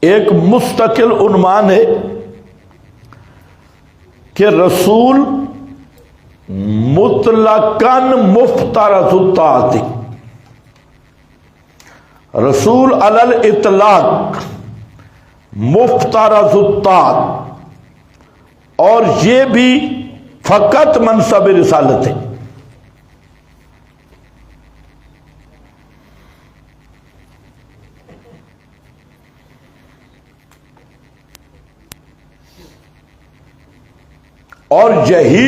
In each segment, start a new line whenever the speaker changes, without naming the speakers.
ایک مستقل عنوان ہے کہ رسول مطلقاً مفترض الطاعت، رسول علی الاطلاق مفترض الطاعت، اور یہ بھی فقط منصب رسالت ہے۔ اور یہی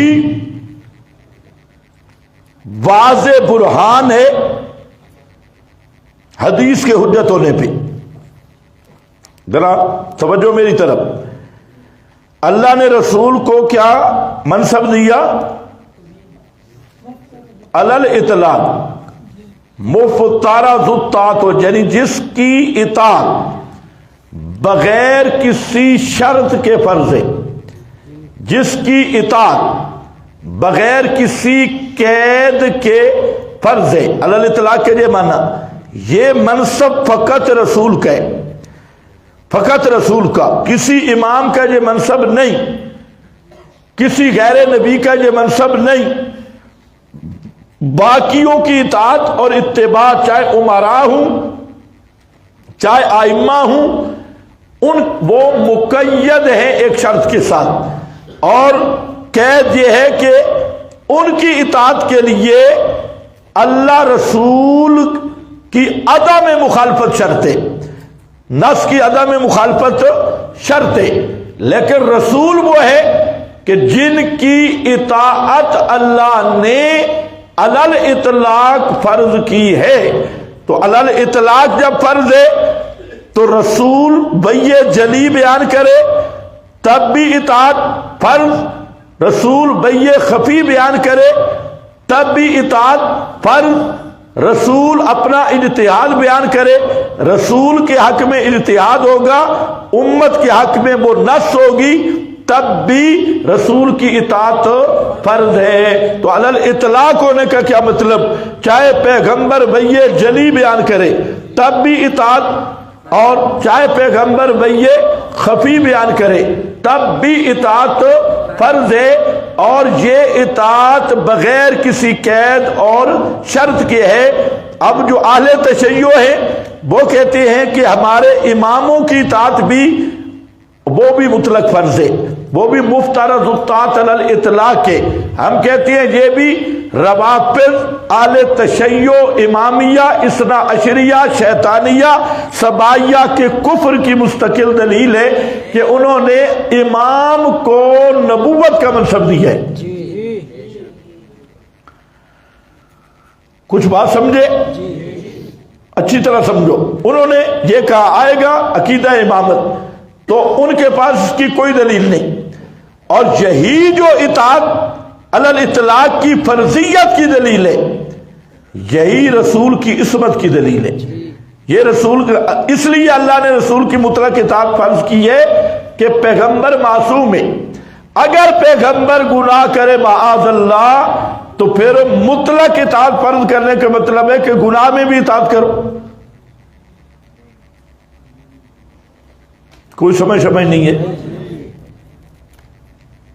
واضح برہان ہے حدیث کے حجت ہونے پہ۔ ذرا توجہ میری طرف، اللہ نے رسول کو کیا منصب دیا؟ علی الاطلاق مفترض الطاعت، یعنی جس کی اطاعت بغیر کسی شرط کے فرض ہے، جس کی اطاعت بغیر کسی قید کے فرض ہے۔ علی الاطلاق کے یہ معنی، یہ منصب فقط رسول کا ہے، فقط رسول کا، کسی امام کا یہ منصب نہیں، کسی غیر نبی کا یہ منصب نہیں۔ باقیوں کی اطاعت اور اتباع، چاہے امراء ہوں چاہے ائمہ ہوں، وہ مقید ہیں ایک شرط کے ساتھ، اور قید یہ ہے کہ ان کی اطاعت کے لیے اللہ رسول کی عدم مخالفت شرط ہے، نص کی عدم مخالفت شرط ہے۔ لیکن رسول وہ ہے کہ جن کی اطاعت اللہ نے علی الاطلاق فرض کی ہے۔ تو علی الاطلاق جب فرض ہے تو رسول بی جلی بیان کرے تب بھی اطاعت فرض، رسول بی خفی بیان کرے تب بھی اطاعت فرض، رسول اپنا اجتہاد بیان کرے، رسول کے حق میں اجتہاد ہوگا، امت کے حق میں وہ نص ہوگی، تب بھی رسول کی اطاعت فرض ہے۔ تو علی الاطلاق ہونے کا کیا مطلب؟ چاہے پیغمبر بی جلی بیان کرے تب بھی اطاعت، اور چاہے پیغمبر بی خفی بیان کرے تب بھی اطاعت فرض ہے۔ اور یہ اطاعت بغیر کسی قید اور شرط کے ہے۔ اب جو اہل تشیع ہے وہ کہتے ہیں کہ ہمارے اماموں کی اطاعت بھی وہ بھی مطلق فرض ہے، وہ بھی مفترض الطاعت علی الاطلاق ہے۔ ہم کہتے ہیں یہ بھی روافض، اہل تشیع، امامیہ، اثنا عشریہ، شیطانیہ، سبائیہ کے کفر کی مستقل دلیل ہے کہ انہوں نے امام کو نبوت کا منصب دیا ہے۔ کچھ بات سمجھے؟ اچھی طرح سمجھو۔ انہوں نے یہ کہا آئے گا عقیدہ امامت، تو ان کے پاس اس کی کوئی دلیل نہیں۔ اور یہی جو اطاعت علی الاطلاق کی فرضیت کی دلیل ہے، یہی رسول کی عصمت کی دلیل ہے۔ یہ رسول، اس لیے اللہ نے رسول کی مطلق اطاعت فرض کی ہے کہ پیغمبر معصوم ہے۔ اگر پیغمبر گناہ کرے معاذ اللہ تو پھر مطلق اطاعت فرض کرنے کا مطلب ہے کہ گناہ میں بھی اطاعت کرو۔ کوئی سمجھ نہیں ہے؟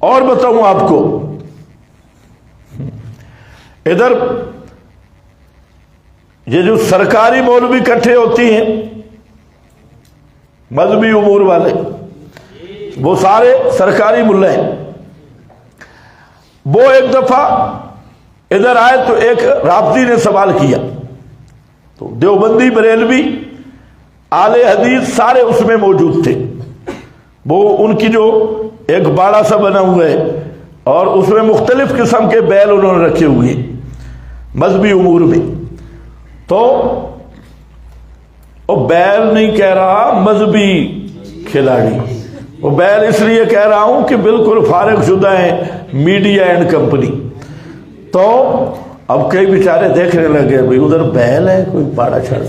اور بتاؤں آپ کو، ادھر یہ جو سرکاری مولوی اکٹھے ہوتی ہیں مذہبی امور والے، وہ سارے سرکاری ملے ہیں۔ وہ ایک دفعہ ادھر آئے تو ایک رابطی نے سوال کیا، تو دیوبندی، بریلوی، اہل حدیث سارے اس میں موجود تھے۔ وہ ان کی جو ایک باڑا سا بنا ہوا ہے اور اس میں مختلف قسم کے بیل انہوں نے رکھے ہوئے ہیں مذہبی امور میں۔ تو وہ بیل نہیں کہہ رہا، مذہبی کھلاڑی، وہ بیل اس لیے کہہ رہا ہوں کہ بالکل فارغ شدہ ہیں میڈیا اینڈ کمپنی۔ تو اب کئی بیچارے دیکھنے لگے، بھئی ادھر بیل ہے، کوئی باڑا چھڑ،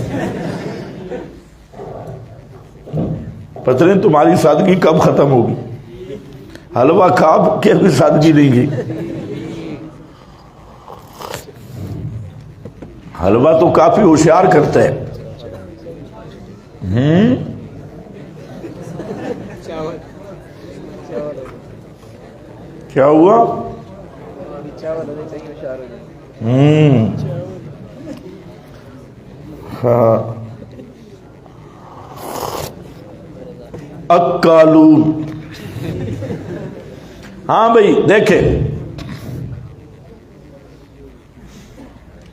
پتہ نہیں تمہاری سادگی کب ختم ہوگی، حلوہ کھاب کے بھی سادگی نہیں گئی۔ حلوہ تو کافی ہوشیار کرتا ہے۔ کیا ہوا؟ ہاں اکالون. ہاں بھائی دیکھیں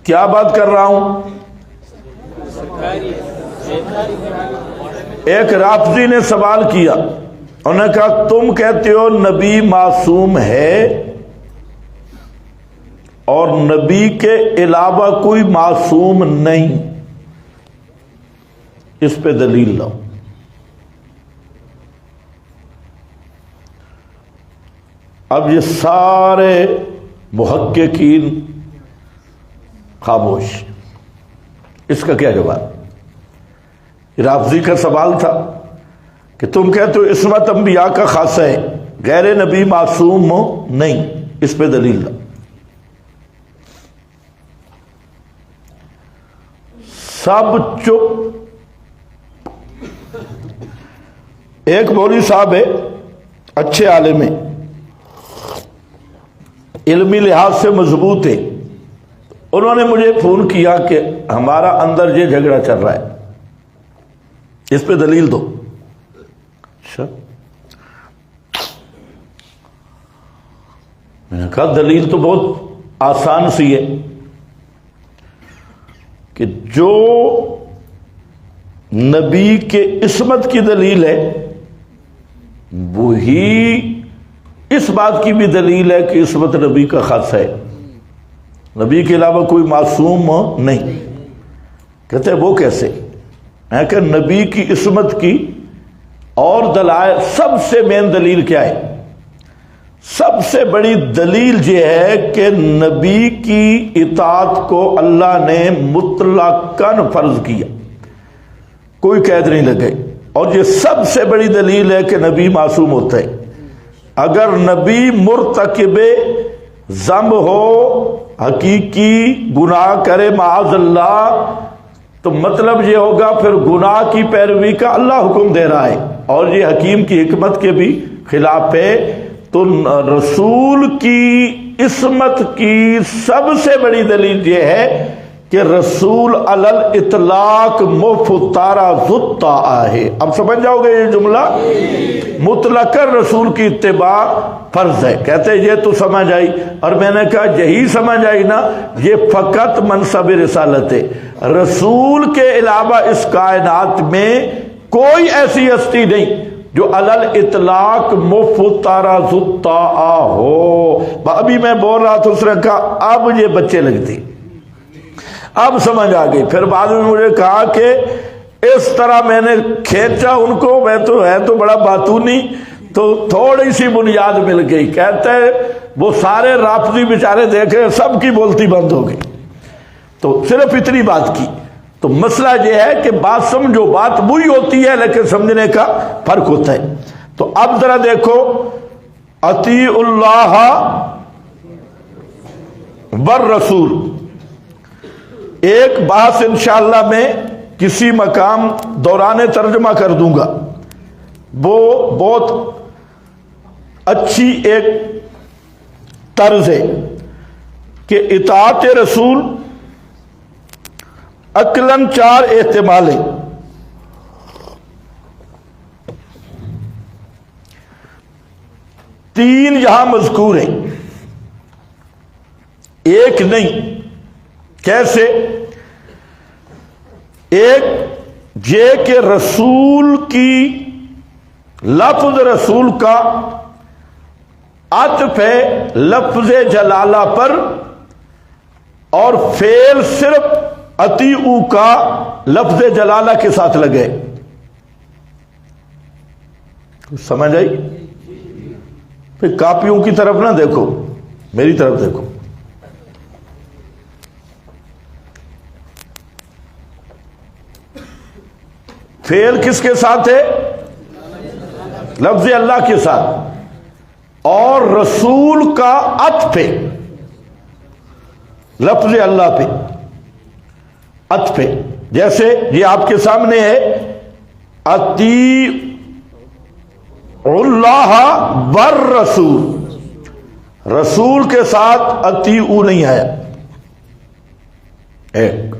کیا بات کر رہا ہوں. ایک رافضی نے سوال کیا، انہوں نے کہا تم کہتے ہو نبی معصوم ہے اور نبی کے علاوہ کوئی معصوم نہیں، اس پہ دلیل لاؤ. اب یہ سارے محققین خاموش. اس کا کیا جواب؟ رافضی کا سوال تھا کہ تم کہتے ہو عصمت انبیاء کا خاصہ ہے، غیر نبی معصوم نہیں، اس پہ دلیل لاؤ. سب چپ. ایک مولوی صاحب ہے، اچھے عالم ہیں، علمی لحاظ سے مضبوط ہے. انہوں نے مجھے فون کیا کہ ہمارا اندر یہ جھگڑا چل رہا ہے، اس پہ دلیل دو. اچھا، میں نے کہا دلیل تو بہت آسان سی ہے کہ جو نبی کے عصمت کی دلیل ہے وہی اس بات کی بھی دلیل ہے کہ عصمت نبی کا خاصہ ہے، نبی کے علاوہ کوئی معصوم نہیں. کہتے ہیں وہ کیسے؟ میں کہ نبی کی عصمت کی اور دلائل سب سے مین دلیل کیا ہے؟ سب سے بڑی دلیل یہ ہے کہ نبی کی اطاعت کو اللہ نے مطلقاً فرض کیا، کوئی قید نہیں لگے. اور یہ سب سے بڑی دلیل ہے کہ نبی معصوم ہوتا ہے. اگر نبی مرتکب ذنب ہو، حقیقی گناہ کرے معاذ اللہ، تو مطلب یہ ہوگا پھر گناہ کی پیروی کا اللہ حکم دے رہا ہے اور یہ حکیم کی حکمت کے بھی خلاف ہے. تو رسول کی عصمت کی سب سے بڑی دلیل یہ ہے کہ رسول علی الاطلاق مفترا ذتا ہے. اب سمجھ جاؤ گے یہ جملہ، مطلق رسول کی اتباع فرض ہے. کہتے ہیں یہ تو سمجھ آئی، اور میں نے کہا یہی سمجھ آئی نا، یہ فقط منصب رسالت ہے. رسول کے علاوہ اس کائنات میں کوئی ایسی ہستی نہیں جو علی الاطلاق مفترا ذتا ہو. ابھی میں بول رہا تھا، اس نے کہا اب یہ بچے لگتی، اب سمجھ آ گئی. پھر بعد میں مجھے کہا کہ اس طرح میں نے کھینچا ان کو، میں تو ہے تو بڑا باتونی، تو تھوڑی سی بنیاد مل گئی. کہتے ہیں وہ سارے رافضی بیچارے دیکھے سب کی بولتی بند ہو گئی، تو صرف اتنی بات کی. تو مسئلہ یہ ہے کہ بات سمجھو، بات وہی ہوتی ہے لیکن سمجھنے کا فرق ہوتا ہے. تو اب ذرا دیکھو، اطیع اللہ والرسول، ایک بحث انشاءاللہ میں کسی مقام دوران ترجمہ کر دوں گا. وہ بہت اچھی ایک طرز ہے کہ اطاعت رسول عقلاً 4 احتمال ہیں. تین یہاں مذکور ہیں، ایک نہیں. کیسے؟ ایک یہ کہ رسول کی لفظ رسول کا عطف ہے لفظ جلالہ پر، اور فعل صرف اطیعوا کا لفظ جلالہ کے ساتھ لگے. سمجھ آئی؟ پھر کاپیوں کی طرف نہ دیکھو، میری طرف دیکھو. فعل کس کے ساتھ ہے؟ لفظ اللہ کے ساتھ، اور رسول کا عطف ہے لفظ اللہ پہ، عطف ہے. جیسے یہ آپ کے سامنے ہے، اطیع اللہ والرسول، رسول کے ساتھ اطیعوا نہیں آیا. ایک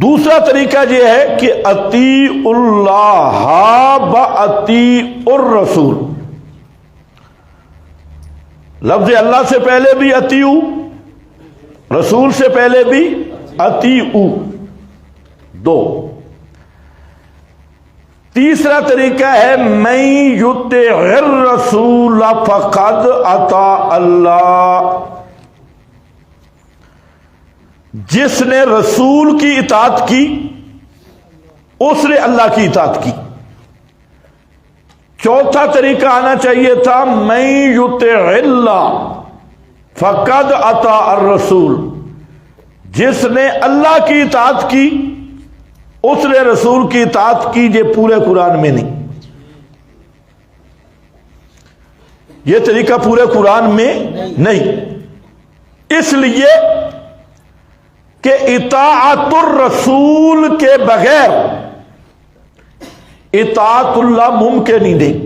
دوسرا طریقہ یہ ہے کہ اطیعوا اللہ واطیعوا الرسول. لفظ اللہ سے پہلے بھی اطیعوا، رسول سے پہلے بھی اطیعوا، دو. تیسرا طریقہ ہے من یطع الرسول فقد اطاع اللہ، جس نے رسول کی اطاعت کی اس نے اللہ کی اطاعت کی. چوتھا طریقہ آنا چاہیے تھا من یطع اللہ فقد اطاع الرسول، جس نے اللہ کی اطاعت کی اس نے رسول کی اطاعت کی. یہ پورے قرآن میں نہیں، یہ طریقہ پورے قرآن میں نہیں، اس لیے کہ اطاعت الرسول کے بغیر اطاعت اللہ ممکن ہی نہیں.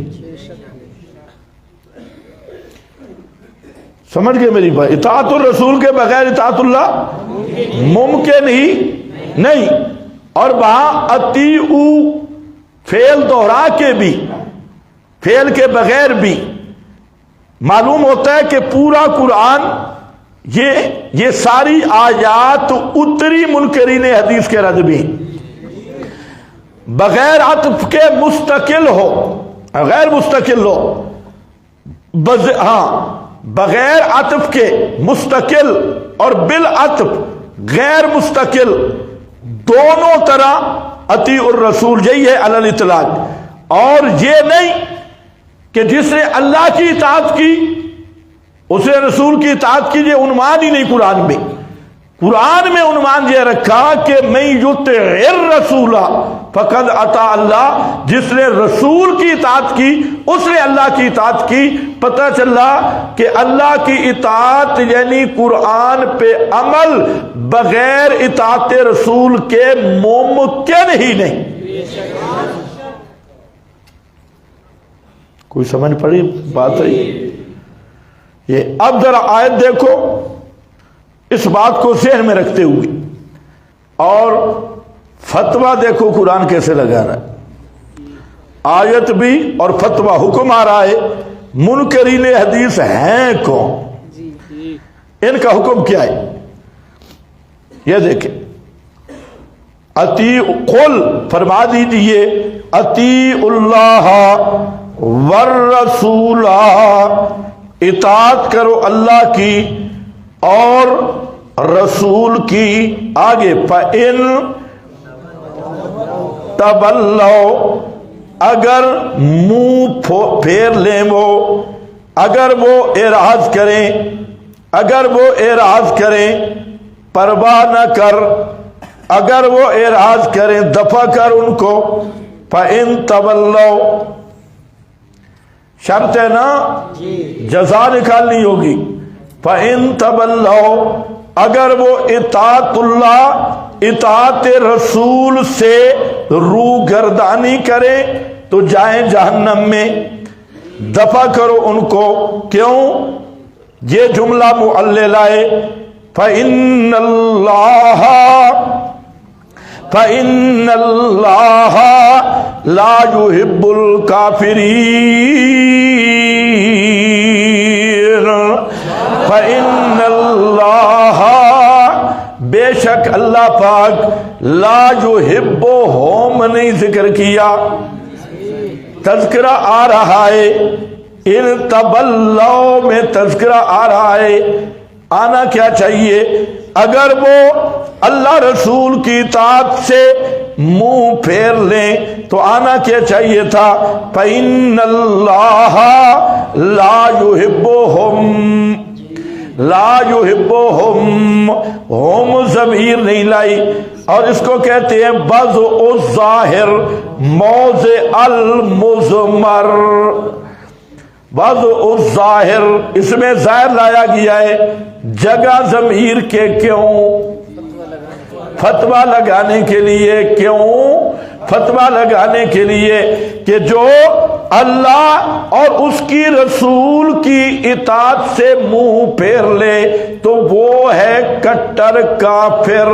سمجھ گئے میری بات؟ اطاعت الرسول کے بغیر اطاعت اللہ ممکن ہی نہیں. اور وہاں اطیعوا فعل دوہرا کے بھی، فعل کے بغیر بھی معلوم ہوتا ہے کہ پورا قرآن یہ ساری آیات اتری منکرین حدیث کے رد بھی بغیر عطف کے مستقل ہو، غیر مستقل ہو. ہاں، بغیر عطف کے مستقل اور بالعطف غیر مستقل، دونوں طرح اطیع الرسول یہی ہے علی الاطلاق. اور یہ نہیں کہ جس نے اللہ کی اطاعت کی اس نے رسول کی اطاعت کی، یہ عنوان ہی نہیں قرآن میں. قرآن میں عنوان یہ رکھا کہ من یطع الرسول فقد اطاع اللہ، جس نے رسول کی اطاعت کی اس نے اللہ کی اطاعت کی. پتہ چلا کہ اللہ کی اطاعت یعنی قرآن پہ عمل بغیر اطاعت رسول کے ممکن ہی نہیں. کوئی سمجھ پڑی بات ہے یہ؟ اب ذرا آیت دیکھو، اس بات کو ذہن میں رکھتے ہوئے، اور فتویٰ دیکھو قرآن کیسے لگا رہا ہے. آیت بھی اور فتویٰ، حکم آ رہا ہے. منکرین حدیث ہیں کون؟ ان کا حکم کیا ہے؟ یہ دیکھیں، قل فرما دیجئے اطیعوا اللہ والرسول، اطاعت کرو اللہ کی اور رسول کی. آگے فَإِن تَوَلَّوْا، اگر منہ پھیر لیں وہ، اگر وہ اعراض کریں، پرواہ نہ کر، اگر وہ اعراض کریں دفع کر ان کو. فَإِن تَوَلَّوْا شرط ہے نا، جزا نکالنی ہوگی. فَإِن تَوَلَّوْا اگر وہ اطاعت اللہ اطاعت رسول سے روگردانی کرے تو جائیں جہنم میں. دفع کرو ان کو. کیوں؟ یہ جملہ معلل آئے فَإِنَّ اللَّهَ لَا يُحِبُّ الْكَافِرِينَ. فَإِنَّ اللَّهَ بے شک اللہ پاک لا يُحِبُّهُمْ نہیں ذکر کیا، تذکرہ آ رہا ہے. ان تولوا میں تذکرہ آ رہا ہے. آنا کیا چاہیے؟ اگر وہ اللہ رسول کی اطاعت سے منہ پھیر لیں تو آنا کیا چاہیے تھا؟ فَإِنَّ اللَّهَ لَا يُحِبُّهُمْ ہم ضمیر نہیں لائی، اور اس کو کہتے ہیں وضع الظاہر موضع المضمر. وضع الظاہر اس میں ظاہر لایا گیا ہے جگہ ضمیر کے. کیوں؟ فتویٰ لگانے کے لیے. کیوں؟ فتویٰ لگانے کے لیے کہ جو اللہ اور اس کی رسول کی اطاعت سے منہ پھیر لے تو وہ ہے کٹر کافر۔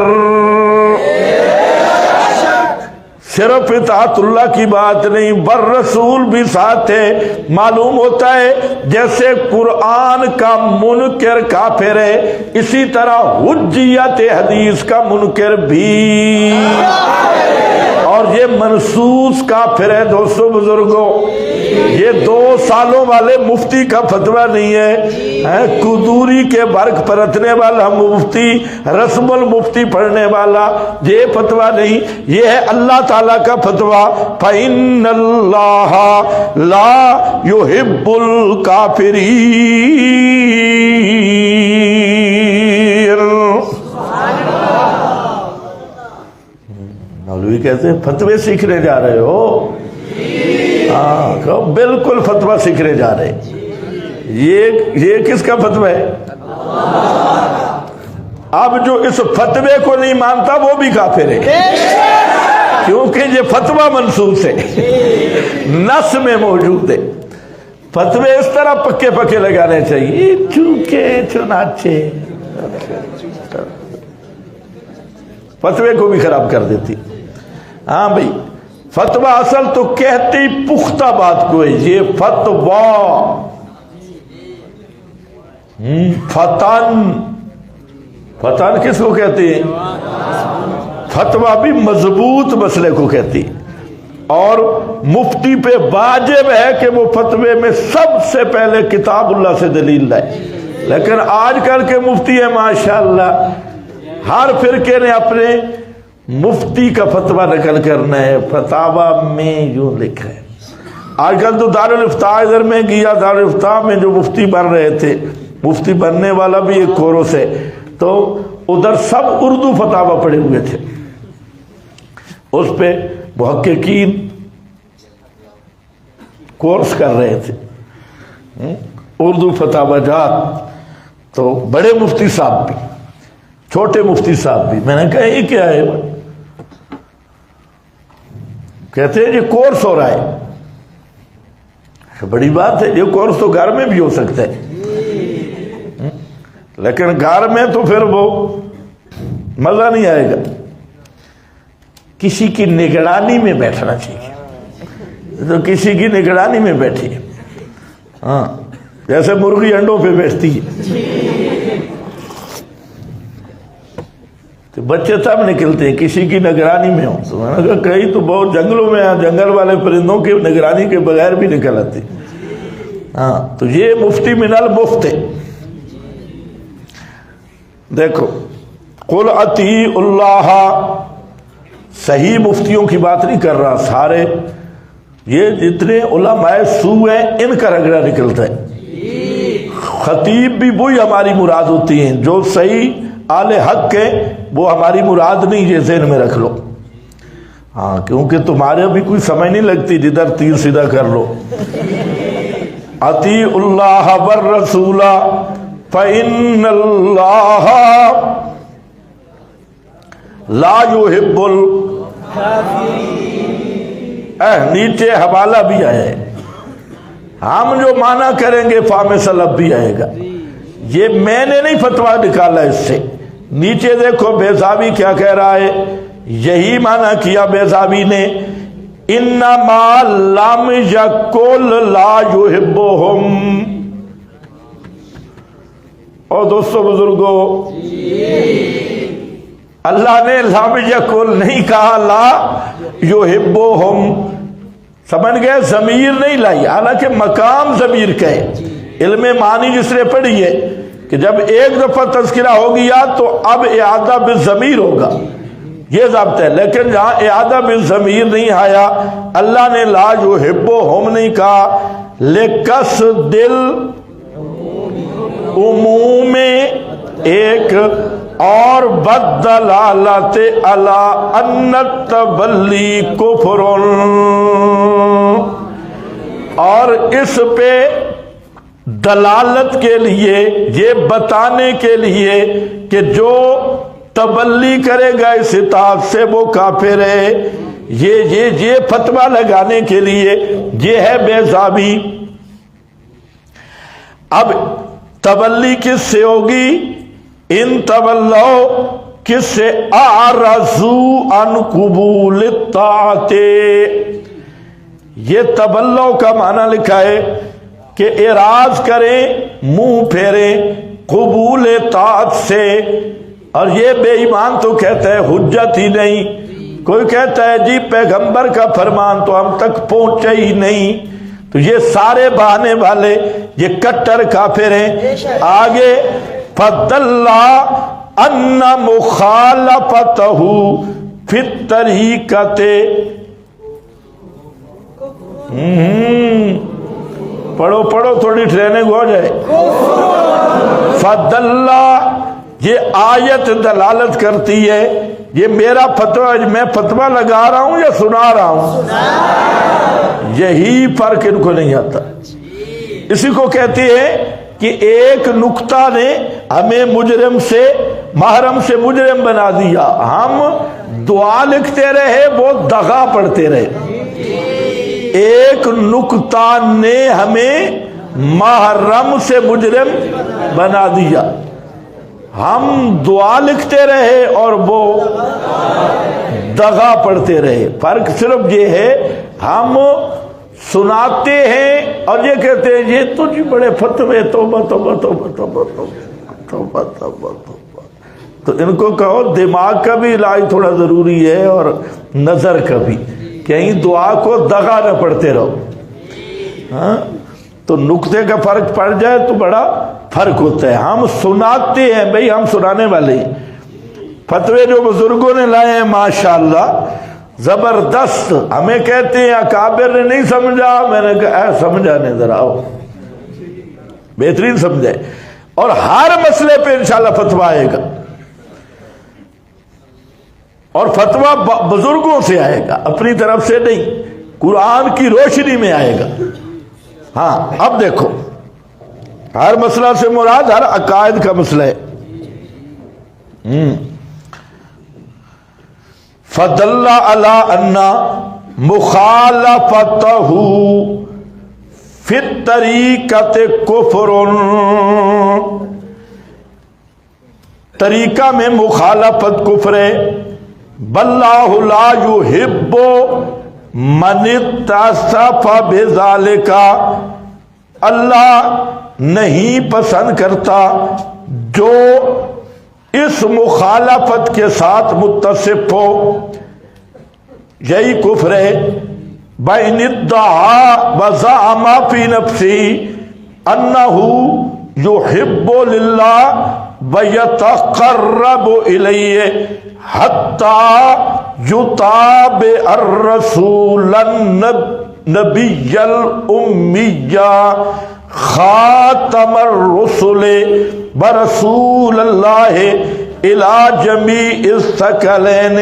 صرف اطاعت اللہ کی بات نہیں، بر رسول بھی ساتھ ہے۔ معلوم ہوتا ہے جیسے قرآن کا منکر کافر ہے، اسی طرح حجیت حدیث کا منکر بھی، اور یہ منصوص کافر ہے۔ دوستو بزرگوں، یہ 2 سالوں والے مفتی کا فتویٰ نہیں ہے، قدوری کے برق پرتنے والا مفتی، رسم المفتی پڑھنے والا یہ فتویٰ نہیں، یہ ہے اللہ تعالیٰ کا فتویٰ۔ فَإِنَّ اللَّهَ لَا يُحِبُّ الْكَافِرِينَ۔ مولوی کہتے ہیں فتوے سیکھنے جا رہے ہو؟ ہاں، بالکل فتویٰ سیکھنے جا رہے۔ یہ کس کا فتویٰ ہے؟ اب جو اس فتوے کو نہیں مانتا وہ بھی کافر ہے، کیونکہ یہ فتویٰ منصوص ہے، نص میں موجود ہے۔ فتوے اس طرح پکے پکے لگانے چاہیے، چونکہ چنانچہ، فتوے کو بھی خراب کر دیتی۔ ہاں بھائی، فتویٰ اصل تو کہتی پختہ بات کو ہے، یہ فتویٰ فتن کس کو کہتی ہے؟ فتویٰ بھی مضبوط مسئلے کو کہتی، اور مفتی پہ واجب ہے کہ وہ فتوے میں سب سے پہلے کتاب اللہ سے دلیل لائے۔ لیکن آج کل کے مفتی ہیں ماشاءاللہ، ہر فرقے نے اپنے مفتی کا فتویٰ نقل کرنا ہے، فتاویٰ میں یوں لکھا ہے۔ آج کل تو دارالفتاء ادھر میں گیا، دارالفتاء میں جو مفتی بن رہے تھے، مفتی بننے والا بھی ایک کورس ہے، تو ادھر سب اردو فتاویٰ پڑھے ہوئے تھے، اس پہ محققین کورس کر رہے تھے، اردو فتاویٰ جات۔ تو بڑے مفتی صاحب بھی، چھوٹے مفتی صاحب بھی، میں نے کہا یہ کیا ہے؟ کہتے ہیں یہ کورس ہو رہا ہے۔ بڑی بات ہے، یہ کورس تو گھر میں بھی ہو سکتا ہے، لیکن گھر میں تو پھر وہ مزہ نہیں آئے گا، کسی کی نگرانی میں بیٹھنا چاہیے۔ تو کسی کی نگرانی میں بیٹھی، ہاں، جیسے مرغی انڈوں پہ بیٹھتی ہے، تو بچے تب نکلتے ہیں کسی کی نگرانی میں ہوں۔ تو میں نے کہا کئی تو بہت جنگلوں میں ہیں، جنگل والے پرندوں کی نگرانی کے بغیر بھی نکل آتے۔ ہاں، تو یہ مفتی من المفت ہے۔ دیکھو، قل اطیعوا اللہ، صحیح مفتیوں کی بات نہیں کر رہا، سارے یہ جتنے علماء سو ہیں ان کا رگڑا نکلتا ہے۔ خطیب بھی وہی ہماری مراد ہوتی ہیں، جو صحیح آل حق ہے وہ ہماری مراد نہیں، یہ ذہن میں رکھ لو۔ ہاں، کیونکہ تمہارے بھی کوئی سمجھ نہیں لگتی، جدھر تیر سیدھا کر لو۔ اطیعوا اللہ والرسول فإن اللہ لا يحب نیچے حوالہ بھی آیا ہے، ہم جو معنی کریں گے فام سلب بھی آئے گا۔ یہ میں نے نہیں فتویٰ نکالا اس سے، نیچے دیکھو بیضاوی کیا کہہ رہا ہے، یہی معنی کیا بیضاوی نے، انما لم یقل لا یحبہم۔ اور دوستو بزرگو، اللہ نے لم یقل نہیں کہا لا یحبہم، سمجھ گئے؟ ضمیر نہیں لائی، حالانکہ مقام ضمیر کا ہے۔ علم معنی جس نے پڑھی ہے کہ جب ایک دفعہ تذکرہ ہو گیا تو اب اعادہ بالضمیر ہوگا، یہ ضابطہ ہے۔ لیکن جہاں اعادہ بالضمیر نہیں آیا، اللہ نے لا یحبہم نہیں کہا، لقصد العموم ایک اور بدلالت علی ان التولی کفر، اور اس پہ دلالت کے لیے، یہ بتانے کے لیے کہ جو تبلی کرے گا اس اطاعت سے وہ کافر ہے۔ یہ فتویٰ لگانے کے لیے یہ ہے بے ضابطگی۔ اب تولی کس سے ہوگی؟ ان تولو کس سے؟ اعرضو عن قبول الطاعت۔ یہ تولو کا معنی لکھا ہے کہ اعراض کریں، منہ پھیریں قبول طاعت سے۔ اور یہ بے ایمان تو کہتا ہے حجت ہی نہیں، کوئی کہتا ہے جی پیغمبر کا فرمان تو ہم تک پہنچے ہی نہیں۔ تو یہ سارے بہانے والے یہ کٹر کافر ہیں۔ آگے فَدَلَّ أَنَّ مُخَالَفَتَهُ فِي الطَّرِيقَةِ۔ پڑھو تھوڑی ٹریننگ ہو جائے۔ فَدَلَّ یہ آیت دلالت کرتی ہے، یہ میرا فتویٰ، میں فتویٰ لگا رہا ہوں یا سنا رہا ہوں؟ یہی فرق ان کو نہیں آتا۔ اسی کو کہتے ہیں کہ ایک نکتہ نے ہمیں مجرم سے، محرم سے مجرم بنا دیا۔ ہم دعا لکھتے رہے، وہ دغا پڑھتے رہے۔ ایک نکتہ نے ہمیں محرم سے مجرم بنا دیا، ہم دعا لکھتے رہے اور وہ دغا پڑھتے رہے۔ فرق صرف یہ ہے ہم سناتے ہیں اور یہ کہتے ہیں یہ تو جی بڑے فتوے، توبہ توبہ توبہ توبہ توبہ توبہ توبہ۔ تو ان کو کہو دماغ کا بھی علاج تھوڑا ضروری ہے اور نظر کا بھی، کہیں دعا کو دغا نہ پڑھتے رہو۔ ہاں تو نقطے کا فرق پڑ جائے تو بڑا فرق ہوتا ہے۔ ہم سناتے ہیں بھئی، ہم سنانے والے ہیں۔ فتوے جو بزرگوں نے لائے ہیں ماشاءاللہ زبردست، ہمیں کہتے ہیں اکابر نے نہیں سمجھا، میں نے کہا سمجھانے ذرا آؤ، بہترین سمجھے، اور ہر مسئلے پہ انشاءاللہ فتویٰ آئے گا، اور فتویٰ بزرگوں سے آئے گا، اپنی طرف سے نہیں، قرآن کی روشنی میں آئے گا۔ ہاں اب دیکھو، ہر مسئلہ سے مراد ہر عقائد کا مسئلہ ہے۔ فَدَلَّ عَلَىٰ أَنَّ مُخَالَفَتَهُ فِي الطَّرِيقَةِ كُفْرٌ۔ طریقہ میں مخالفت کفر ہے۔ وَاللَّهُ لَا يُحِبُّ مَنِ اتصف بِذَلِكَ۔ اللہ نہیں پسند کرتا جو اس مخالفت کے ساتھ متصف ہو، یہی کفر ہے۔ بَإِنِ ادَّعَىٰ وَزَعَمَ فِي نَفْسِهِ أَنَّهُ يُحِبُّ لِلَّهِ وَيَتَقَرَّبُ إِلَيْهِ حَتَّى يُطَابِعَ الرَّسُولَ النَّبِيَّ الْأُمِّيَّ خاتم الرسل برسول اللہ الى جمیع الثقلین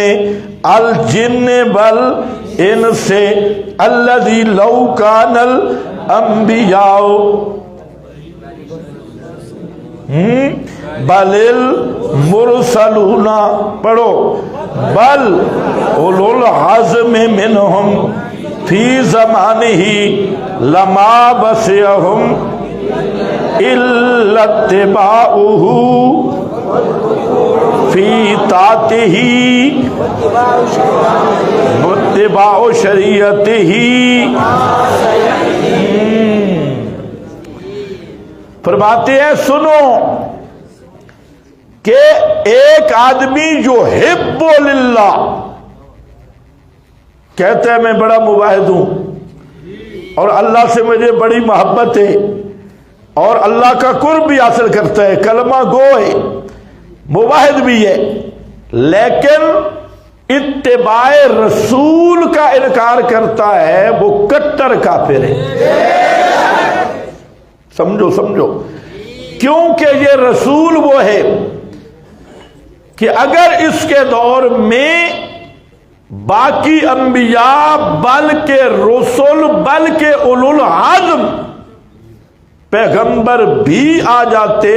الجن والانس الذی لو کان الانبیاء بل المرسلون، پڑھو، بل اولو العزم منہم فی زمانہ لما بسیہم الا اتباعہ فی طاعتہ واتباع شریعتہ۔ فرماتے ہیں سنو کہ ایک آدمی جو حب للہ کہتا ہے میں بڑا مواحد ہوں اور اللہ سے مجھے بڑی محبت ہے اور اللہ کا قرب بھی حاصل کرتا ہے، کلمہ گو ہے، مواحد بھی ہے، لیکن اتباع رسول کا انکار کرتا ہے، وہ کٹر کافر ہے۔ سمجھو کیونکہ یہ رسول وہ ہے کہ اگر اس کے دور میں باقی انبیاء بلکہ رسول بلکہ اولو العزم پیغمبر بھی آ جاتے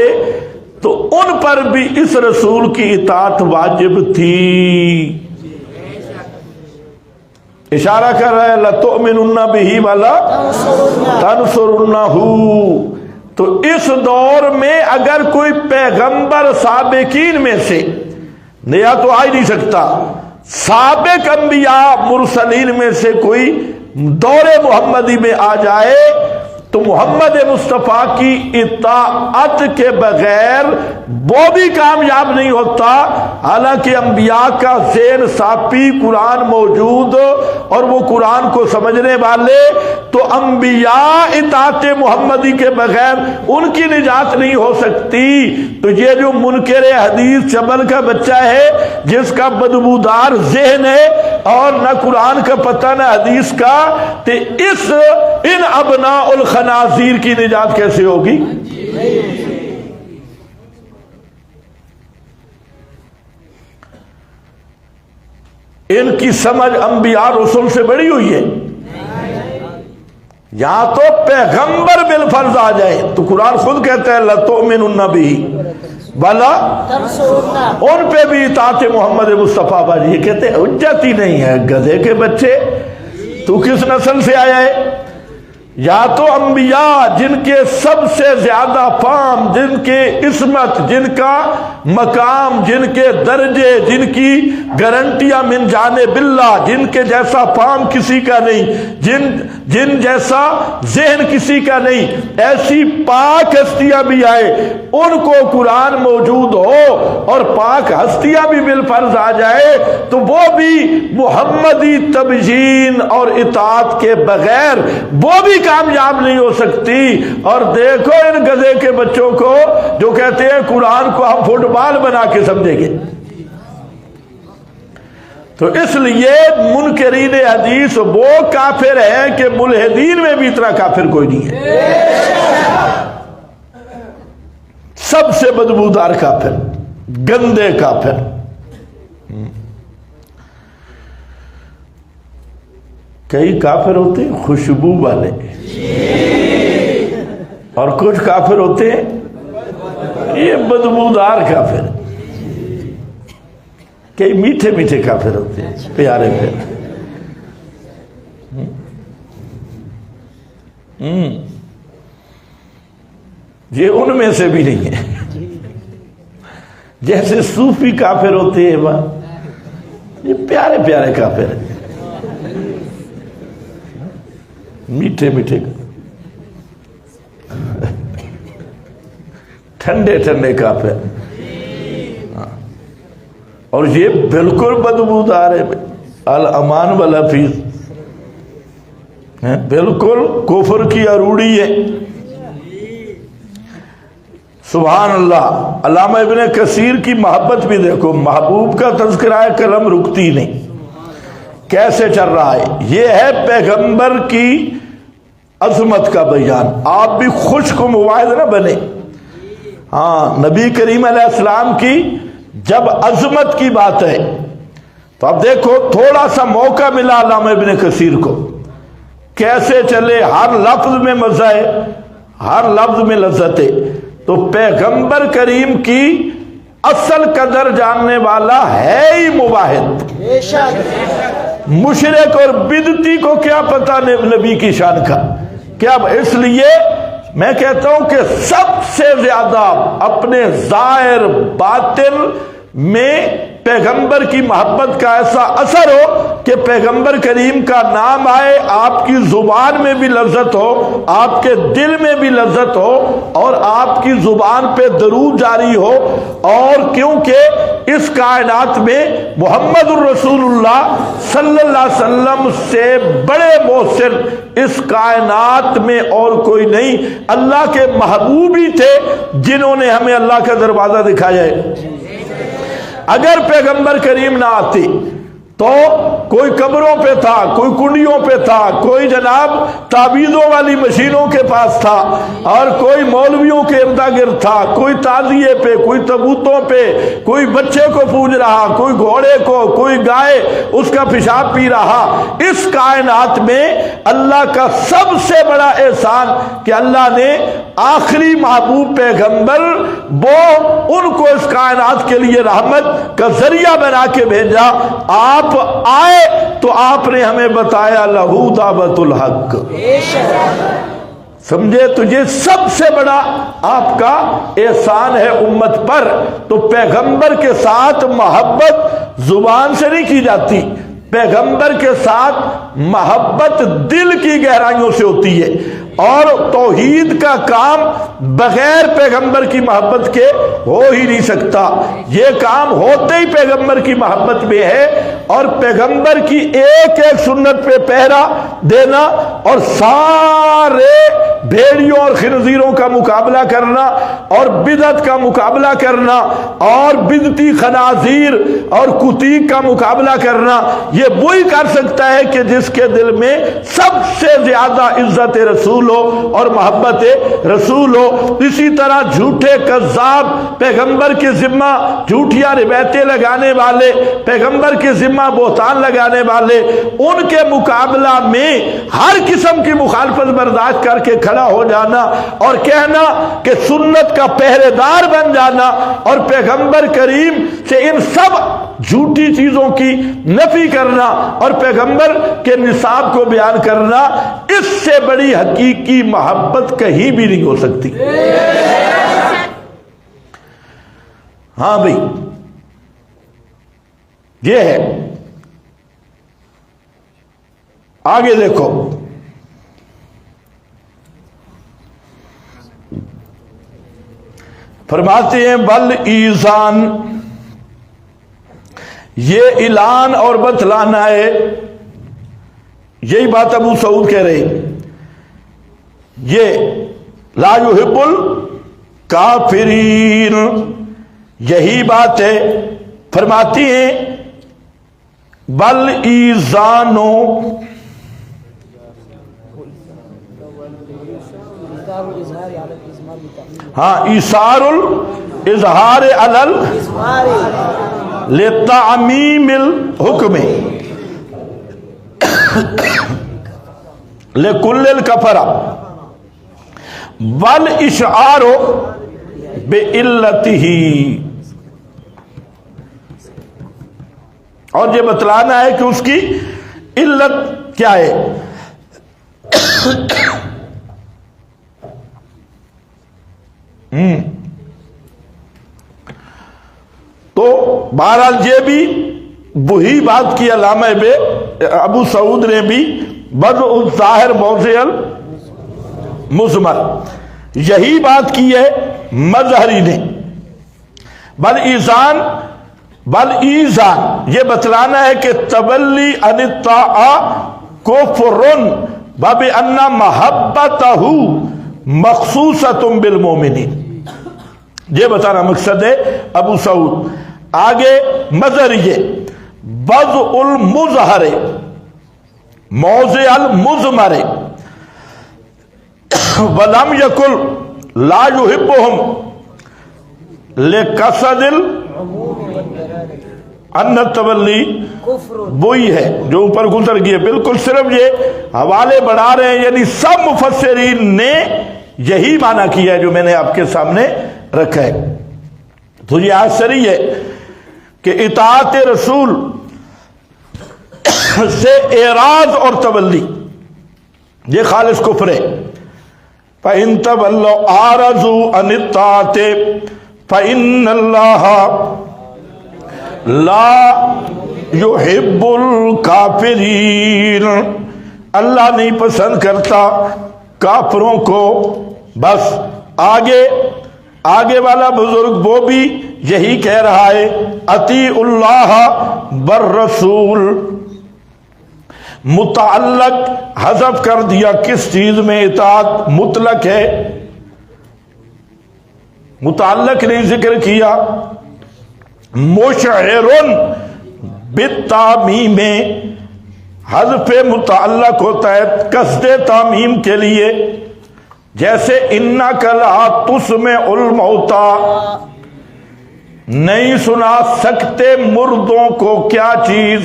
تو ان پر بھی اس رسول کی اطاعت واجب تھی۔ اشارہ کر رہا ہے لَتُؤْمِنُنَّ بِهِ وَلَا تَنْصُرُنَّهُ۔ تو اس دور میں اگر کوئی پیغمبر سابقین میں سے نیا تو آ ہی نہیں سکتا، سابق انبیاء مرسلین میں سے کوئی دور محمدی میں آ جائے تو محمد مصطفیٰ کی اطاعت کے بغیر وہ بھی کامیاب نہیں ہوتا۔ حالانکہ انبیاء کا ذہن صافی، قرآن موجود اور وہ قرآن کو سمجھنے والے، تو انبیاء اطاعت محمدی کے بغیر ان کی نجات نہیں ہو سکتی۔ تو یہ جو منکر حدیث چبل کا بچہ ہے جس کا بدبودار ذہن ہے اور نہ قرآن کا پتہ نہ حدیث کا، تو ان ابناء الخنازیر کی نجات کیسے ہوگی؟ ان کی سمجھ انبیاء رسول سے بڑی ہوئی ہے۔ یہاں تو پیغمبر بالفرض آ جائے تو قرآن خود کہتا ہے لَتُؤْمِنُنَّ بِهِ وَلَا ان پہ بھی اطاعت محمد مصطفیٰ باجی۔ یہ کہتے ہیں حجت ہی نہیں ہے، گدھے کے بچے، تو کس نسل سے آیا ہے؟ یا تو انبیاء جن کے سب سے زیادہ فہم، جن کے عصمت، جن کا مقام، جن کے درجے، جن کی گارنٹیاں من جانب اللہ، جن کے جیسا فہم کسی کا نہیں، جن جیسا ذہن کسی کا نہیں، ایسی پاک ہستیاں بھی آئے، ان کو قرآن موجود ہو اور پاک ہستیاں بھی بالفرض آ جائے تو وہ بھی محمدی تبیین اور اطاعت کے بغیر وہ بھی کامیاب نہیں ہو سکتی۔ اور دیکھو ان گدھے کے بچوں کو جو کہتے ہیں قرآن کو ہم فٹ بال بنا کے سمجھیں گے۔ تو اس لیے منکرین حدیث وہ کافر ہیں کہ ملحدین میں بھی اتنا کافر کوئی نہیں ہے۔ سب سے بدبودار کافر، گندے کافر۔ کئی کافر ہوتے ہیں خوشبو والے اور کچھ کافر ہوتے ہیں یہ بدبودار کافر، کئی میٹھے میٹھے کافر ہوتے ہیں، پیارے پیارے۔ یہ ان میں سے بھی نہیں ہے۔ جیسے صوفی کافر ہوتے ہیں یہ پیارے پیارے کافر ہیں، میٹھے میٹھے ٹھنڈے ٹھنڈے کافر، اور یہ بالکل بدبودار ہے، الامان والحفیظ، بالکل کفر کی اروڑی ہے۔ سبحان اللہ۔ علامہ ابن کثیر کی محبت بھی دیکھو، محبوب کا تذکرہ قلم رکتی نہیں، کیسے چل رہا ہے۔ یہ ہے پیغمبر کی عظمت کا بیان۔ آپ بھی خشک و مواعظ نہ بنے۔ ہاں، نبی کریم علیہ السلام کی جب عظمت کی بات ہے تو اب دیکھو تھوڑا سا موقع ملا علامہ ابن کثیر کو، کیسے چلے، ہر لفظ میں مزہ ہے، ہر لفظ میں لذت ہے۔ تو پیغمبر کریم کی اصل قدر جاننے والا ہے ہی مواحد، مشرک اور بدعتی کو کیا پتا نبی کی شان کا کیا۔ اس لیے میں کہتا ہوں کہ سب سے زیادہ اپنے ظاہر باطن میں پیغمبر کی محبت کا ایسا اثر ہو کہ پیغمبر کریم کا نام آئے، آپ کی زبان میں بھی لذت ہو، آپ کے دل میں بھی لذت ہو، اور آپ کی زبان پہ درود جاری ہو۔ اور کیونکہ اس کائنات میں محمد الرسول اللہ صلی اللہ علیہ وسلم سے بڑے محسن اس کائنات میں اور کوئی نہیں۔ اللہ کے محبوب ہی تھے جنہوں نے ہمیں اللہ کا دروازہ دکھایا ہے۔ اگر پیغمبر کریم نہ آتی تو کوئی قبروں پہ تھا، کوئی کنڈیوں پہ تھا، کوئی جناب تعویذوں والی مشینوں کے پاس تھا، اور کوئی مولویوں کے ارد گرد تھا، کوئی تعزیے پہ، کوئی تبوتوں پہ، کوئی بچے کو پوج رہا، کوئی گھوڑے کو، کوئی گائے اس کا پیشاب پی رہا۔ اس کائنات میں اللہ کا سب سے بڑا احسان کہ اللہ نے آخری محبوب پیغمبر وہ ان کو اس کائنات کے لیے رحمت کا ذریعہ بنا کے بھیجا. آپ آئے تو آپ نے ہمیں بتایا لہو دعوت الحق. سمجھے؟ تو یہ سب سے بڑا آپ کا احسان ہے امت پر. تو پیغمبر کے ساتھ محبت زبان سے نہیں کی جاتی، پیغمبر کے ساتھ محبت دل کی گہرائیوں سے ہوتی ہے. اور توحید کا کام بغیر پیغمبر کی محبت کے ہو ہی نہیں سکتا. یہ کام ہوتے ہی پیغمبر کی محبت میں ہے، اور پیغمبر کی ایک ایک سنت پہ پہرا دینا اور سارے بھیڑیوں اور خنزیروں کا مقابلہ کرنا اور بدعت کا مقابلہ کرنا اور بدعتی خنازیر اور کتیق کا مقابلہ کرنا، یہ وہی کر سکتا ہے کہ جس کے دل میں سب سے زیادہ عزت رسول ہو اور محبت رسول ہو. اسی طرح جھوٹے کذاب، پیغمبر کے ذمہ جھوٹیاں روایتیں لگانے والے، پیغمبر کے ذمہ بہتان لگانے والے، ان کے مقابلہ میں ہر قسم کی مخالفت برداشت کر کے کھڑا ہو جانا اور کہنا کہ سنت کا پہرے دار بن جانا اور پیغمبر کریم سے ان سب جھوٹی چیزوں کی نفی کرنا اور پیغمبر کے نصاب کو بیان کرنا، اس سے بڑی حقیقی محبت کہیں بھی نہیں ہو سکتی. ہاں بھائی یہ ہے. آگے دیکھو، فرماتے ہیں بل ایزان، یہ اعلان اور بتلانا ہے. یہی بات ابو سعود کہہ رہے ہیں، یہ لا یحب الکافرین، یہی بات ہے. فرماتی ہیں بل ایزانو، ہاں ایثار الاظہار علی لتعمیم الحکم لکل الکفرہ والاشعار بعلتہ، اور یہ بتلانا ہے کہ اس کی علت کیا ہے. تو بہرحال یہ بھی وہی بات کی علامہ ابو سعود نے بھی بدء الظاہر موضع المضمر، یہی بات کی ہے مظہری نے. بل ایزان، بل ایزان یہ بتلانا ہے کہ تبلی عن الطاعہ کفر وبأن محبتہ مخصوصۃ بالمؤمنین، یہ بتانا مقصد ہے ابو سعود. آگے مظہریہ بدء المظہر موضع المضمر ولم یکن لا یحبہم لقصد ان التولی، وہی ہے جو اوپر گزر گئے. بالکل صرف یہ حوالے بڑھا رہے ہیں، یعنی سب مفسرین نے یہی معنی کیا ہے جو میں نے آپ کے سامنے رکھا ہے. تو یہ آج صریح ہے کہ اطاعت رسول سے اعراض اور تولی یہ خالص کفر ہے. فَإِن تَوَلَّوْا أَعْرَضُوا عَنِ الطَّاعَةِ فَإِنَّ اللَّهَ لَا يُحِبُّ الْكَافِرِينَ، اللہ نہیں پسند کرتا کافروں کو. بس آگے والا بزرگ وہ بھی یہی کہہ رہا ہے اطیعوا اللہ والرسول، متعلق حذف کر دیا. کس چیز میں اطاعت مطلق ہے، متعلق نہیں ذکر کیا. مشعر بالتعمیم، حذف متعلق ہوتا ہے قصد تعمیم کے لیے. جیسے انک لا تسمع الموتى، نہیں سنا سکتے مردوں کو کیا چیز،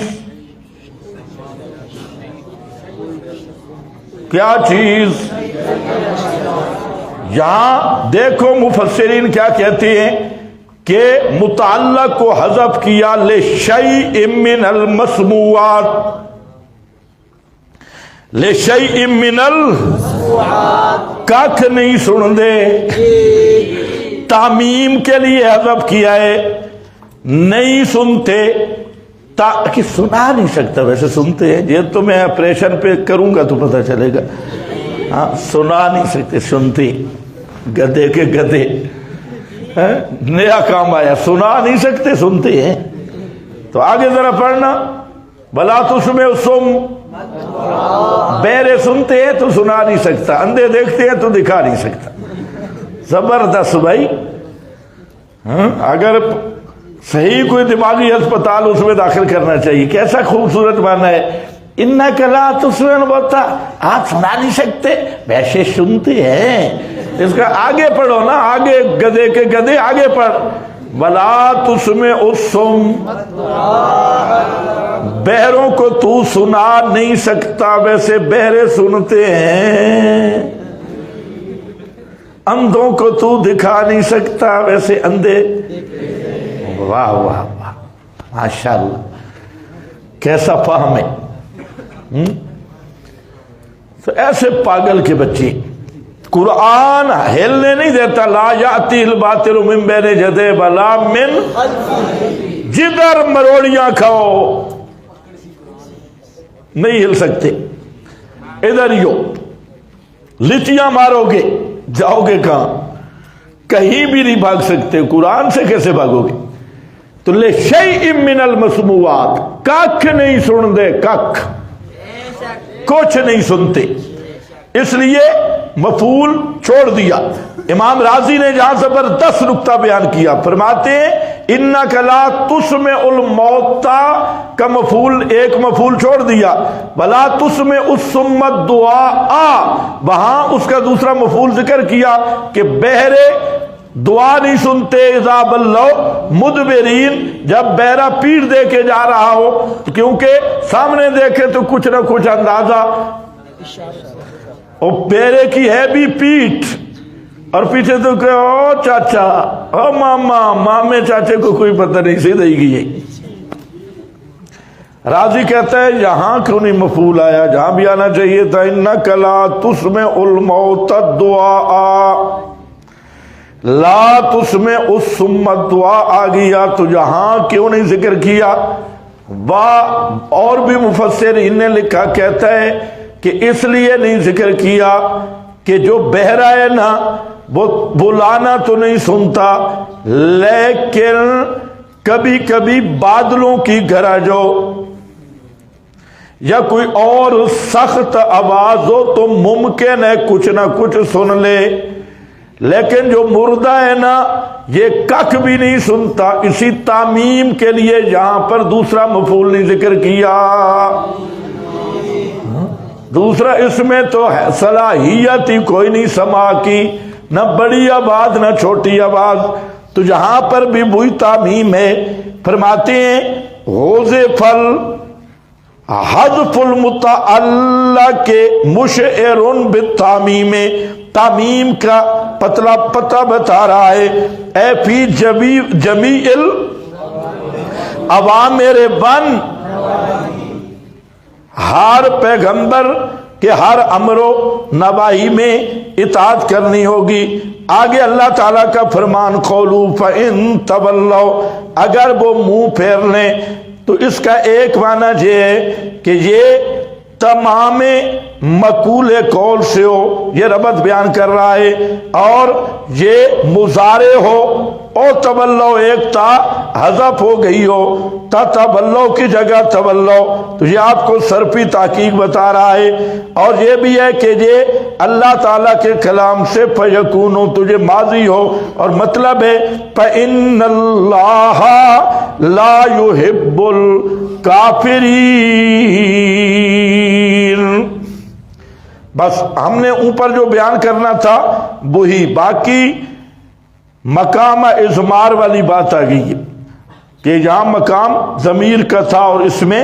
کیا چیز، یہاں دیکھو مفسرین کیا کہتے ہیں کہ متعلق کو حذف کیا لشیء من المسموعات، لشیء من کھ نہیں سن دے، تعمیم کے لیے حذف کیا ہے، نہیں سنتے کہ سنا نہیں سکتا، ویسے سنتے ہیں، یہ تو میں آپریشن پہ کروں گا تو پتہ چلے گا، ہاں سنا نہیں سکتے، سنتے، گدھے کے گدھے، نیا کام آیا، سنا نہیں سکتے سنتے ہیں۔ تو آگے ذرا پڑھنا، بلا تسمع الصم، بہرے سنتے ہیں تو سنا نہیں سکتا، اندھے دیکھتے ہیں تو دکھا نہیں سکتا۔ زبردست بھائی، اگر صحیح کوئی دماغی ہسپتال اس میں داخل کرنا چاہیے، کیسا خوبصورت معنی ہے، انک لا تسمع الموتیٰ، آپ سنا نہیں سکتے ویسے سنتے ہیں۔ اس کا آگے پڑھو نا، آگے گدھے کے گدھے آگے پڑھ، بلا تسمع الصم، بہروں کو تو سنا نہیں سکتا ویسے بہرے سنتے ہیں، اندھوں کو تو دکھا نہیں سکتا ویسے اندھے۔ واہ واہ واہ، ماشاءاللہ، کیسا فہم ہے۔ تو ایسے پاگل کے بچے، قرآن ہلنے نہیں دیتا، لا یاتی الباطل من بین یدیہ ولا من، جدھر مروڑیاں کھاؤ نہیں ہل سکتے، ادھر ہی ہو، لچیاں مارو گے جاؤ گے کہاں، کہیں بھی نہیں بھاگ سکتے، قرآن سے کیسے بھاگو گے؟ تو لشیء من المسموعات، ککھ نہیں سن دے، ککھ کچھ نہیں سنتے، اس لیے مفعول چھوڑ دیا۔ امام راضی نے جہاں زبردست نکتہ بیان کیا، فرماتے ہیں انک لا تسمع الموتیٰ کا مفعول، ایک مفعول چھوڑ دیا، ولا تسمع الصم الدعاء، وہاں اس کا دوسرا مفعول ذکر کیا کہ بہرے دعا نہیں سنتے، اذا ولوا مدبرین، جب بہرا پیٹ دے کے جا رہا ہو، کیونکہ سامنے دیکھے تو کچھ نہ کچھ اندازہ، اور بہرے کی ہے بھی پیٹ، اور پیچھے تو کہ او چاچا، او ماما، مامے چاچے کو کوئی پتہ نہیں، سیدھے ہی گئی۔ راضی کہتا ہے یہاں کیوں نہیں مفعول آیا، جہاں بھی آنا چاہیے تھا، انک لا تسمع الموتیٰ الدعاء، لا تسمع الصم الدعاء آ گیا، تو یہاں کیوں نہیں ذکر کیا؟ اور بھی مفسرین نے لکھا، کہتا ہے کہ اس لیے نہیں ذکر کیا کہ جو بہرا ہے نا وہ بلانا تو نہیں سنتا، لیکن کبھی کبھی بادلوں کی گرج ہو یا کوئی اور سخت آواز ہو تو ممکن ہے کچھ نہ کچھ سن لے، لیکن جو مردہ ہے نا یہ ککھ بھی نہیں سنتا، اسی تعمیم کے لیے یہاں پر دوسرا مفعول نہیں ذکر کیا۔ دوسرا اس میں تو صلاحیت ہی کوئی نہیں سماع کی، نہ بڑی آواز نہ چھوٹی آواز، تو یہاں پر بھی وہی تعمیم ہے۔ فرماتے ہیں حذف حذف المتعلق مشعر بالتعمیم، تعمیم کا پتہ بتا رہا ہے، اے فی جمیع اوامر بن، ہر پیغمبر کے ہر امر و نواہی میں اطاعت کرنی ہوگی۔ آگے اللہ تعالیٰ کا فرمان قولوا فإن تولوا، اگر وہ منہ پھیر لیں، تو اس کا ایک معنی یہ ہے کہ یہ تمام مقول قول سے ہو، یہ ربط بیان کر رہا ہے، اور یہ مضارع ہو، او تولو ایک تا حذف ہو گئی ہو، تا تولو کی جگہ تولو، تو یہ آپ کو صرفی تحقیق بتا رہا ہے۔ اور یہ بھی ہے کہ یہ اللہ تعالیٰ کے کلام سے فیکون ہو، تجھے ماضی ہو، اور مطلب ہے فإن اللہ لا يحب الکافرین۔ بس ہم نے اوپر جو بیان کرنا تھا وہی، باقی مقام اضمار والی بات آ گئی کہ یہاں مقام ضمیر کا تھا اور اس میں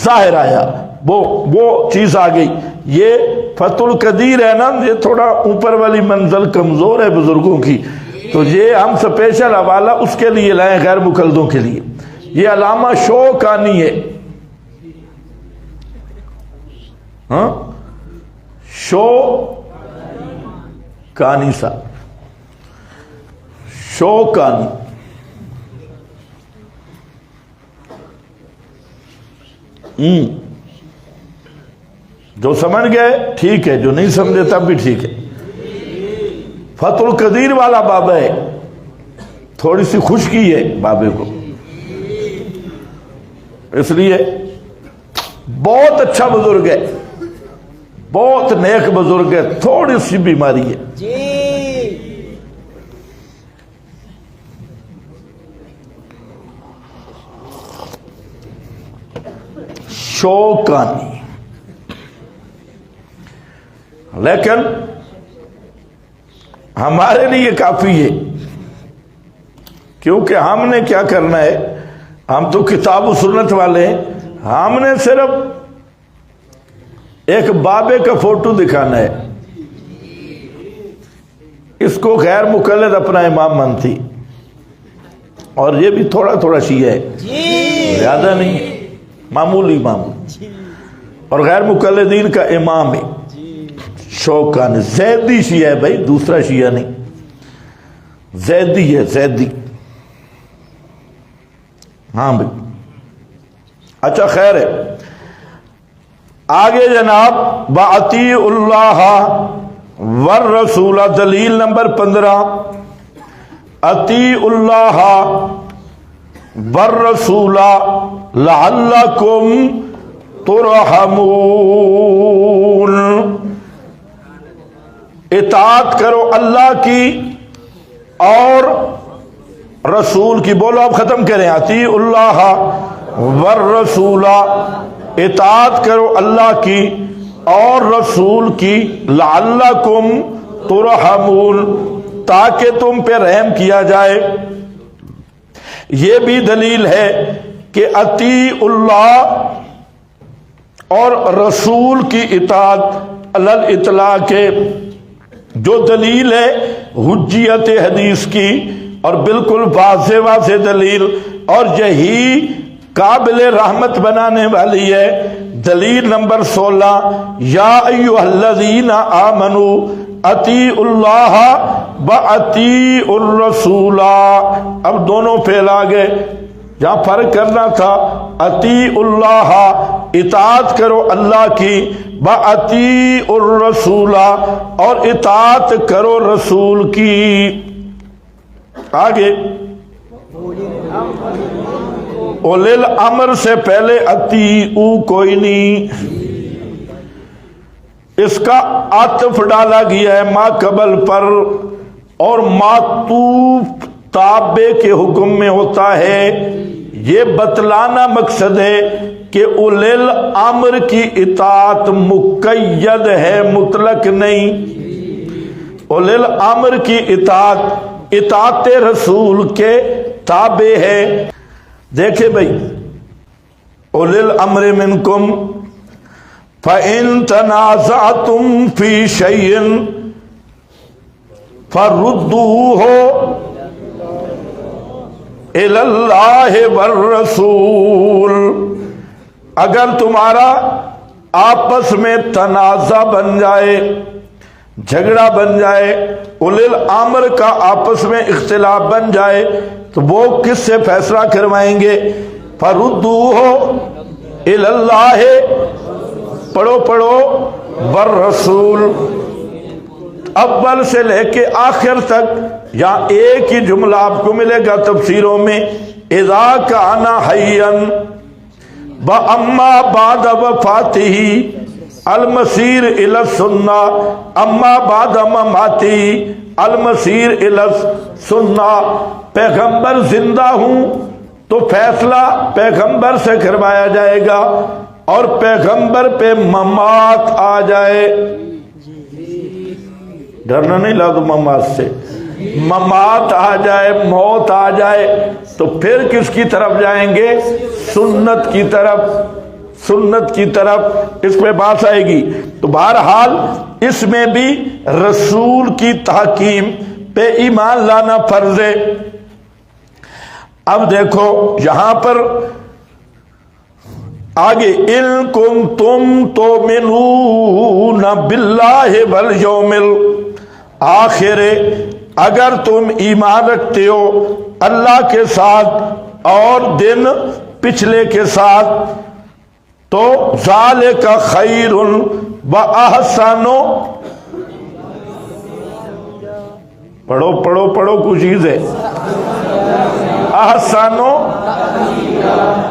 ظاہر آیا، وہ چیز آ گئی. یہ فتح القدیر ہے نا، یہ تھوڑا اوپر والی منزل کمزور ہے بزرگوں کی، تو یہ ہم سپیشل حوالہ اس کے لیے لائیں غیر مقلدوں کے لیے. یہ علامہ شوکانی ہے، ہاں شوکانی صاحب، شوکانی. جو سمجھ گئے ٹھیک ہے، جو نہیں سمجھے تب بھی ٹھیک ہے. فتح القدیر والا بابا ہے، تھوڑی سی خشکی ہے بابے کو، اس لیے بہت اچھا بزرگ ہے، بہت نیک بزرگ ہے، تھوڑی سی بیماری ہے. شوکانی. لیکن ہمارے لیے کافی ہے، کیونکہ ہم نے کیا کرنا ہے، ہم تو کتاب و سنت والے ہیں، ہم نے صرف ایک بابے کا فوٹو دکھانا ہے. اس کو غیر مقلد اپنا امام مانتی، اور یہ بھی تھوڑا تھوڑا شیعہ ہے، زیادہ نہیں، معمولی اور غیر مقلدین کا امام ہے. شوکانی زیدی شیعہ ہے بھائی، دوسرا شیعہ نہیں، زیدی ہے، زیدی. ہاں بھائی اچھا خیر ہے. آگے جناب بَأَطِیعُ اللَّهَ وَالرَّسُولَ، دلیل نمبر 15. اطیعوا اللہ والرسول لعلکم ترحمون، اطاعت کرو اللہ کی اور رسول کی. بولو اب ختم کریں. اطیعوا اللہ والرسول، اطاعت کرو اللہ کی اور رسول کی، لعلکم ترحمون، تاکہ تم پہ رحم کیا جائے. یہ بھی دلیل ہے کہ اطیعوا اللہ اور رسول کی اطاعت علی الاطلاق کے جو دلیل ہے حجیت حدیث کی، اور بالکل واضح واضح دلیل، اور یہی قابل رحمت بنانے والی ہے. دلیل نمبر 16، یا ایھا الذین آمنوا اطیعوا اللہ واطیعوا الرسول. اب دونوں فعل آ گئے، جہاں فرق کرنا تھا اطیعوا اللہ، اطاعت کرو اللہ کی، واطیعوا الرسول، اور اطاعت کرو رسول کی. آگے اولی الامر سے پہلے اطیعوا کوئی نہیں، اس کا عطف ڈالا گیا ہے ما قبل پر، اور معطوف تابع کے حکم میں ہوتا ہے. یہ بتلانا مقصد ہے کہ اولی الامر کی اطاعت مقید ہے، مطلق نہیں. اولی الامر کی اطاعت رسول کے تابع ہے. دیکھیں بھائی، اولی الامر منکم فَإِن تَنَازَعْتُمْ فِي شَيْءٍ فَرُدُّوهُ إِلَى اللَّهِ وَالرَّسُولِ. اگر تمہارا آپس میں تنازع بن جائے، جھگڑا بن جائے، اولی الامر کا آپس میں اختلاف بن جائے، تو وہ کس سے فیصلہ کروائیں گے؟ فَرُدُّوهُ إِلَى اللَّهِ، پڑھو والرسول، اول سے لے کے آخر تک. یہاں ایک ہی جملہ آپ کو ملے گا تفسیروں میں، اذا کان حیا واما بعد وفاتہ المسیر الی السنہ، اما بعد مماتہ المسیر الی السنہ. پیغمبر زندہ ہوں تو فیصلہ پیغمبر سے کروایا جائے گا، اور پیغمبر پہ ممات آ جائے، ڈرنا نہیں لگا ممات سے، ممات آ جائے، موت آ جائے، تو پھر کس کی طرف جائیں گے؟ سنت کی طرف. سنت کی طرف، اس پہ بات آئے گی۔ تو بہرحال اس میں بھی رسول کی تحکیم پہ ایمان لانا فرض ہے۔ اب دیکھو یہاں پر آگے، ان کنتم تؤمنون باللہ والیوم الآخر، اگر تم ایمان رکھتے ہو اللہ کے ساتھ اور دن پچھلے کے ساتھ، تو ذالک خیر و احسن، پڑھو پڑھو پڑھو کچھ چیز ہے، احسن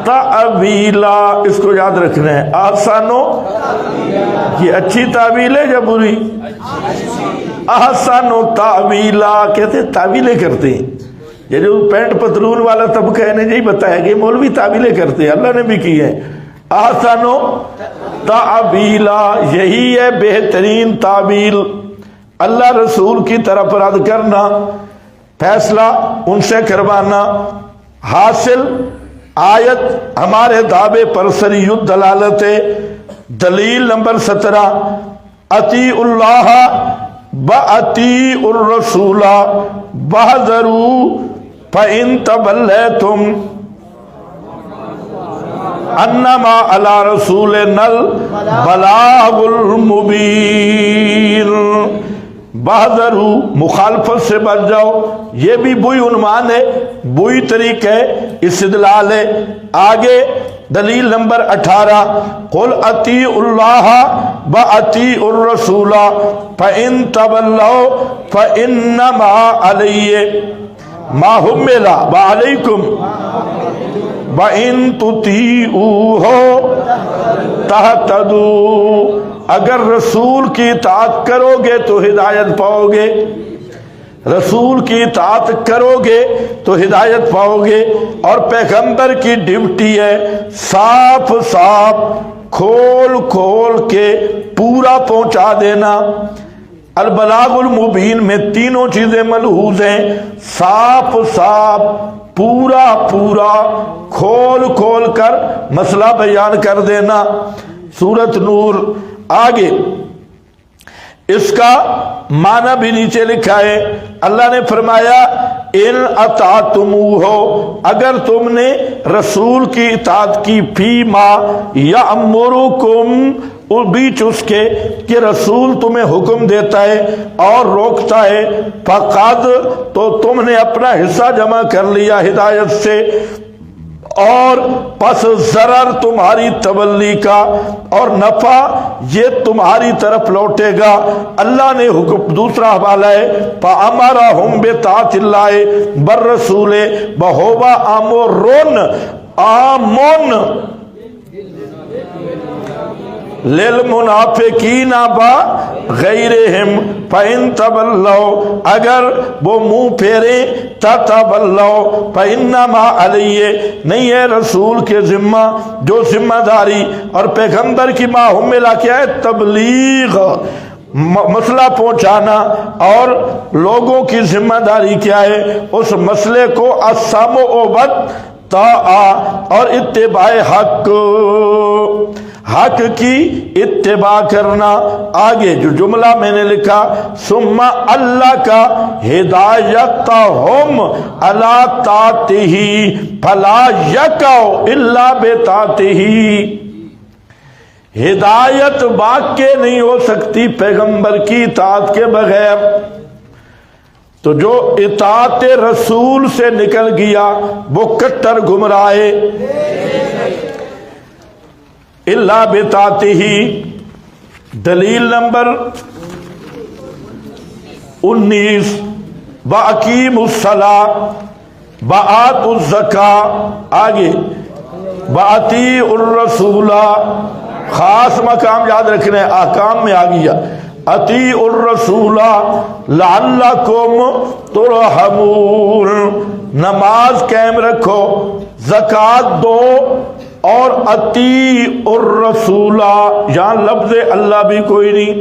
تعویلا، اس کو یاد رکھنا ہے۔ احسن یہ اچھی تعویل ہے یا بری؟ احسن تعویلا کہتے ہیں، تعویلیں کرتے ہیں۔ یہ جو پینٹ پتلون والا طبقہ ہے نے یہی بتایا کہ مولوی تعویلیں کرتے ہیں، اللہ نے بھی کی ہے۔ احسن تعویلا، یہی ہے بہترین تعویل، اللہ رسول کی طرف رد کرنا، فیصلہ ان سے کروانا۔ حاصل آیت ہمارے دعوے پر صریح الدلالت ہے۔ دلیل نمبر 17، اطیعوا اللہ واطیعوا الرسول واحذروا فإن توليتم انما علی رسولنا البلاغ المبین۔ بہادرو، مخالفت سے بچ جاؤ، یہ بھی بوئی عنوان ہے، بوئی طریقہ ہے، استدلال ہے۔ آگے دلیل نمبر 18، قل اطیعوا اللہ واطیعوا الرسول فإن تولوا فإنما علی ما حمل وعلیکم وَإِن تُطِيعُوهُ تَهْتَدُوا، اگر رسول کی اطاعت کرو گے تو ہدایت پاؤ گے، رسول کی اطاعت کرو گے تو ہدایت پاؤ گے۔ اور پیغمبر کی ڈیوٹی ہے صاف صاف کھول کھول کے پورا پہنچا دینا۔ البلاغ المبین میں تینوں چیزیں ملحوظ ہیں، صاف صاف، پورا پورا، کھول کھول کر مسئلہ بیان کر دینا۔ سورۃ نور۔ آگے اس کا معنی بھی نیچے لکھا ہے، اللہ نے فرمایا ان اطعتموہ، اگر تم نے رسول کی اطاعت کی، فیما یامرکم، اور بیچ اس کے کہ رسول تمہیں حکم دیتا ہے اور روکتا ہے، فقد، تو تم نے اپنا حصہ جمع کر لیا ہدایت سے، اور پس ضرر تمہاری تولی کا اور نفع یہ تمہاری طرف لوٹے گا۔ اللہ نے حکم، دوسرا حوالہ ہے، فَأَمَرَهُمْ بِطَاعَةِ اللَّهِ وَالرَّسُولِ وَهُوَ أَمْرٌ عَامٌ لِلْمُنَافِقِينَ وَغَيْرِهِمْ فَإِن تَوَلَّوْا، اگر وہ منہ پھیرے، تَتَوَلَّوْا فَإِنَّمَا عَلَيْهِ، نہیں ہے رسول کے ذمہ جو ذمہ داری، اور پیغمبر کی ما حملہ کیا ہے؟ تبلیغ، مسئلہ پہنچانا، اور لوگوں کی ذمہ داری کیا ہے؟ اس مسئلے کو السمع والطاعہ، اور اتباع حق، حق کی اتباع کرنا۔ آگے جو جملہ میں نے لکھا، ثم اللہ کا ہدایتہم علی طاعتہ فلا یقعوا الا بطاعتہ، ہدایت واقع نہیں ہو سکتی پیغمبر کی اطاعت کے بغیر۔ تو جو اطاعت رسول سے نکل گیا وہ کٹر گمراہ ہے۔ الا بطاعتہ، دلیل نمبر 19، وَأَقِیمُوا الصَّلَاةَ وَآتُوا الزَّکَاةَ، آگے وَأَطِیعُوا الرَّسُولَ، خاص مقام یاد رکھنا ہے، احکام میں آ گیا، اطیعوا الرسول لعلکم ترحمون، نماز قائم رکھو، زکوٰۃ دو، اور اطیعوا الرسول، یہاں لفظ اللہ بھی کوئی نہیں،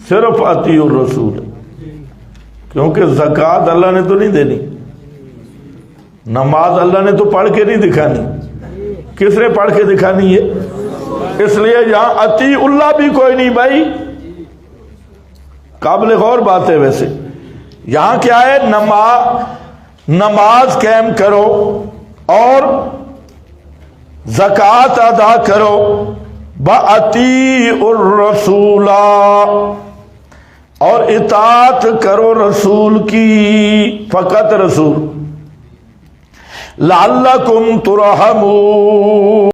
صرف اطیعوا الرسول، کیونکہ زکوٰۃ اللہ نے تو نہیں دینی، نماز اللہ نے تو پڑھ کے نہیں دکھانی، کس نے پڑھ کے دکھانی ہے؟ اس لیے یہاں اطیع اللہ بھی کوئی نہیں بھائی، قابل غور بات ہے۔ ویسے یہاں کیا ہے؟ نماز قائم کرو اور زکوٰۃ ادا کرو، بَأَطِیعُوا الرَّسُولَ، اور اطاعت کرو رسول کی، فقط رسول، لعلکم ترحمون۔